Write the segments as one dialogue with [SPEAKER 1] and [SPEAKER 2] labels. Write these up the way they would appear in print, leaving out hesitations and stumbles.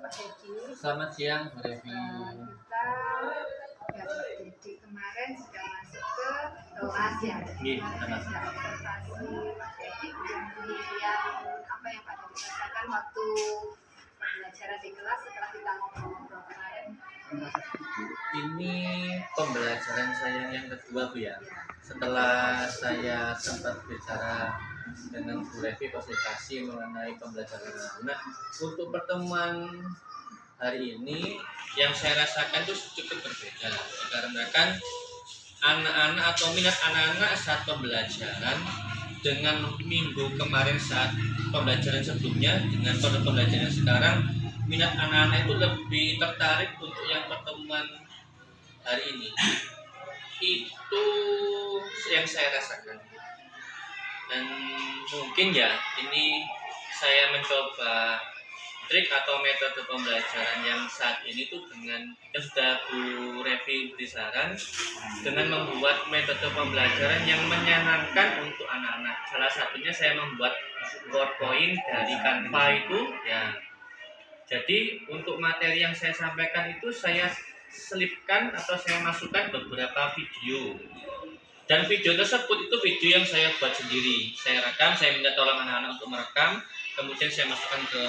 [SPEAKER 1] Pak Hedi.
[SPEAKER 2] Selamat siang, Mbak Revi.
[SPEAKER 1] Kita ya Pak Hedi kemarin sudah masuk ke kelas ya.
[SPEAKER 2] Iya,
[SPEAKER 1] Kemarin sudah observasi Pak Hedi kemudian apa yang Pak Hedi rasakan waktu pembelajaran di kelas setelah kita ngobrol-ngobrol kemarin.
[SPEAKER 2] Ini pembelajaran saya yang kedua, Bu ya. Setelah saya sempat bicara dengan Bu Revi konsultasi mengenai pembelajaran anak, untuk pertemuan hari ini yang saya rasakan itu cukup berbeda. Dikarenakan anak-anak atau minat anak-anak saat pembelajaran dengan minggu kemarin saat pembelajaran sebelumnya dengan pembelajaran sekarang, minat anak-anak itu lebih tertarik untuk yang pertemuan hari ini. Itu yang saya rasakan. Dan mungkin ya ini saya mencoba trik atau metode pembelajaran yang saat ini tuh dengan yang sudah Bu Revi beri saran dengan membuat metode pembelajaran yang menyenangkan untuk anak-anak. Salah satunya saya membuat PowerPoint dari Canva itu ya. Jadi untuk materi yang saya sampaikan itu saya selipkan atau saya masukkan beberapa video. Dan video tersebut itu video yang saya buat sendiri. Saya rekam, saya minta tolong anak-anak untuk merekam, kemudian saya masukkan ke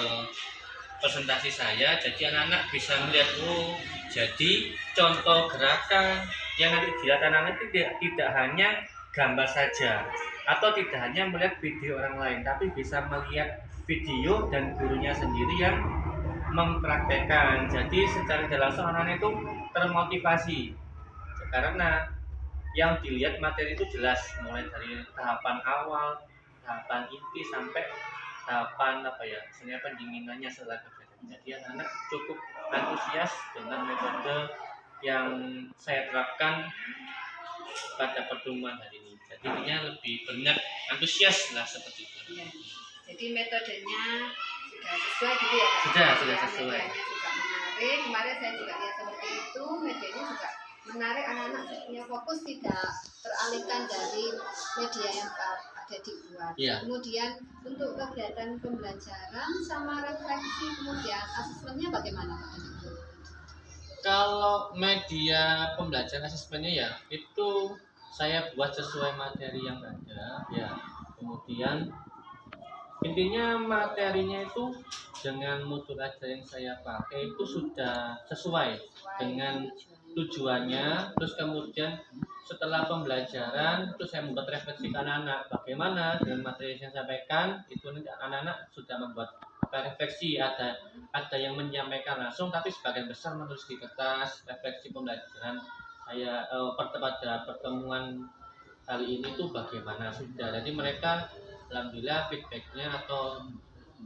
[SPEAKER 2] presentasi saya. Jadi anak-anak bisa melihat, oh, jadi contoh gerakan yang nanti dilihat anak-anak tidak hanya gambar saja atau tidak hanya melihat video orang lain, tapi bisa melihat video dan gurunya sendiri yang mempraktekkan. Jadi secara tidak langsung anak-anak itu termotivasi karena yang dilihat materi itu jelas, mulai dari tahapan awal, tahapan inti sampai tahapan misalnya pendinginannya setelah kegiatan. Jadi anak-anak cukup antusias dengan metode yang saya terapkan pada pertemuan hari ini. Jadi ini lebih banyak antusias lah seperti itu.
[SPEAKER 1] Ya. Jadi metodenya sudah sesuai gitu ya Pak?
[SPEAKER 2] Sudah sesuai.
[SPEAKER 1] Medianya juga menarik. Kemarin saya juga lihat seperti itu, medianya juga menarik, anak-anak punya fokus, tidak teralihkan dari media yang Pak Dedi buat.
[SPEAKER 2] Ya.
[SPEAKER 1] Kemudian untuk kegiatan pembelajaran sama refleksi kemudian asesmennya bagaimana Pak Dedi?
[SPEAKER 2] Kalau media pembelajaran asesmennya ya itu saya buat sesuai materi yang ada ya. Kemudian intinya materinya itu dengan modul ajar yang saya pakai itu sudah sesuai dengan tujuannya. Terus kemudian setelah pembelajaran itu saya membuat refleksi ke anak-anak bagaimana dengan materi yang saya sampaikan. Itu nanti anak-anak sudah membuat refleksi, ada yang menyampaikan langsung tapi sebagian besar menulis di kertas. Refleksi pembelajaran saya pada pertemuan kali ini tuh bagaimana sudah. Jadi mereka alhamdulillah feedbacknya atau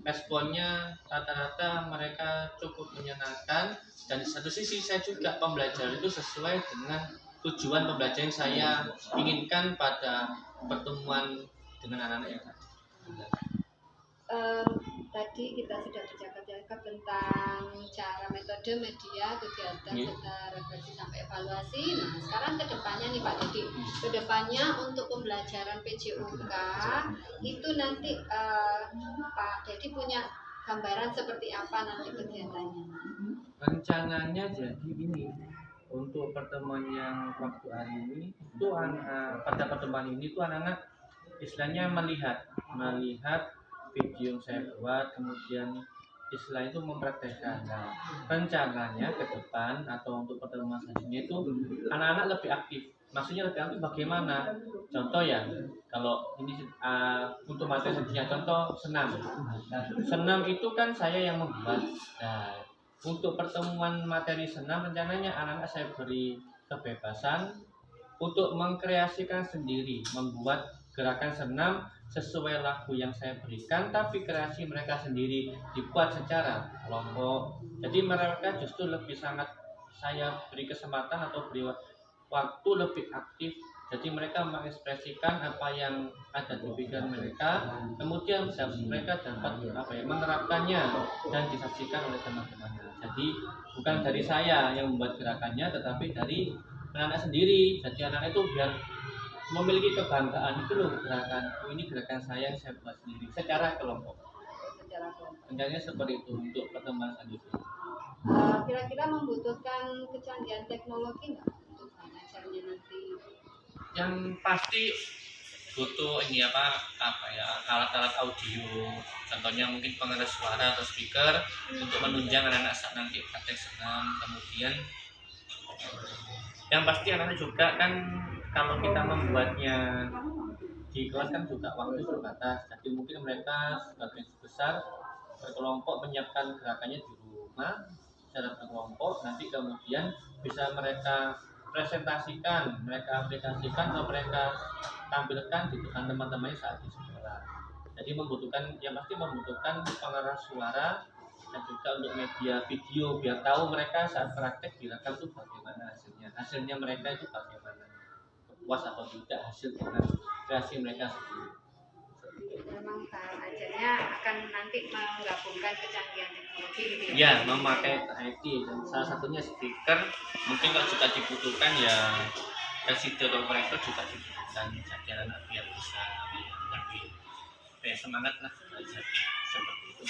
[SPEAKER 2] responnya rata-rata mereka cukup menyenangkan. Dan di satu sisi saya juga pembelajaran itu sesuai dengan tujuan pembelajaran yang saya inginkan pada pertemuan dengan anak-anak yang tadi.
[SPEAKER 1] Tadi kita sudah bercakap-cakap tentang cara metode media kegiatan serta refleksi sampai evaluasi. Nah sekarang kedepannya nih Pak Dedi, kedepannya untuk pembelajaran PJOK itu nanti Pak Dedi punya gambaran seperti apa nanti kegiatannya?
[SPEAKER 2] Rencananya jadi ini untuk pertemuan yang waktu hari ini itu pada pertemuan ini tuh anak-anak istilahnya melihat video yang saya buat, kemudian istilah itu mempraktekkan. Nah, rencananya ke depan atau untuk pertemuan selanjutnya itu anak-anak lebih aktif. Maksudnya lebih aktif bagaimana? Contoh ya, kalau ini untuk materi selanjutnya, contoh senam. Senam itu kan saya yang membuat. Nah, untuk pertemuan materi senam rencananya anak-anak saya beri kebebasan untuk mengkreasikan sendiri, membuat gerakan senam sesuai lagu yang saya berikan, tapi kreasi mereka sendiri dibuat secara kelompok. Jadi mereka justru lebih sangat saya beri kesempatan atau beri waktu lebih aktif. Jadi mereka mengekspresikan apa yang ada di pikiran mereka, kemudian mereka dapat menerapkannya dan disaksikan oleh teman-temannya. Jadi bukan dari saya yang membuat gerakannya, tetapi dari anak-anak sendiri. Jadi anak-anak itu biar memiliki kebanggaan itu loh, ini gerakan saya yang saya buat sendiri secara kelompok. Rencana seperti itu untuk pertemuan selanjutnya.
[SPEAKER 1] Kira-kira membutuhkan kecanggihan teknologi nggak untuk mengajarnya nanti?
[SPEAKER 2] Yang pasti butuh ini apa ya, alat-alat audio, contohnya mungkin pengeras suara atau speaker untuk menunjang anak-anak saat nanti praktek senam. Kemudian yang pasti anak-anak juga kan, kalau kita membuatnya di kelas kan juga waktu terbatas, jadi mungkin mereka sebagian besar berkelompok menyiapkan gerakannya di rumah secara berkelompok, nanti kemudian bisa mereka presentasikan, mereka aplikasikan atau mereka tampilkan di depan teman-temannya saat di sekolah. Jadi membutuhkan, yang pasti membutuhkan pengeras suara dan juga untuk media video biar tahu mereka saat praktek direkam itu bagaimana hasilnya mereka itu bagaimana, puas atau tidak hasil dengan kreasi mereka sendiri.
[SPEAKER 1] Memang ajarnya akan nanti menggabungkan kecanggihan teknologi gitu ya?
[SPEAKER 2] Ya, memakai IT dan salah satunya speaker. Mungkin kalau juga dibutuhkan ya residu atau proyektor juga dibutuhkan, jadi anak biar bisa lebih semangat lah belajar seperti itu.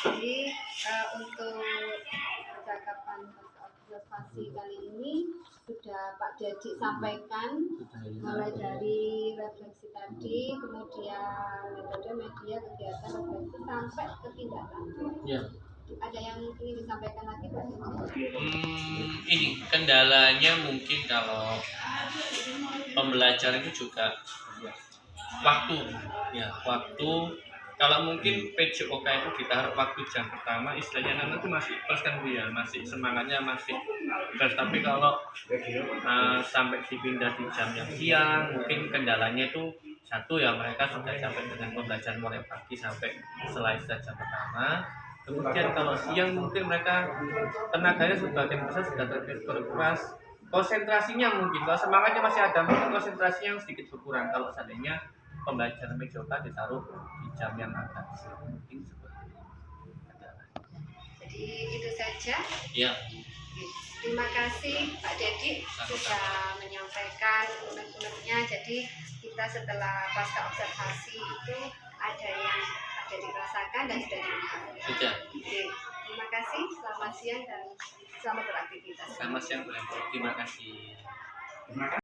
[SPEAKER 1] Jadi untuk percakapan observasi kali ini sudah Pak Dedi sampaikan, mulai dari refleksi tadi, kemudian metode, media, kegiatan, refleksi sampai ke tindakan.
[SPEAKER 2] Ya.
[SPEAKER 1] Ada yang ingin disampaikan lagi Pak Dedi?
[SPEAKER 2] Ini kendalanya mungkin kalau pembelajaran itu juga waktu, ya waktu. Kalau mungkin PJOK itu ditaruh waktu jam pertama, istilahnya nanti masih plus kan Bu ya, masih semangatnya masih plus. Tapi kalau sampai dipindah di jam yang siang, mungkin kendalanya itu satu ya, mereka sudah capek dengan pembelajaran mulai pagi sampai selesai jam pertama. Kemudian kalau siang mungkin mereka tenaganya sebagian besar sudah terkuras, konsentrasinya mungkin, kalau semangatnya masih ada, mungkin konsentrasinya yang sedikit berkurang kalau seandainya pembelajaran PJOK ditaruh di jam yang agak mungkin seperti itu.
[SPEAKER 1] Jadi itu saja
[SPEAKER 2] Ya.
[SPEAKER 1] Terima kasih Pak Dedi sudah menyampaikan unek-uneknya. Jadi kita setelah pasca observasi itu ada yang dirasakan dan sudah dilihat.
[SPEAKER 2] Sudah.
[SPEAKER 1] Terima kasih, selamat siang dan selamat beraktivitas.
[SPEAKER 2] Selamat siang, terima kasih.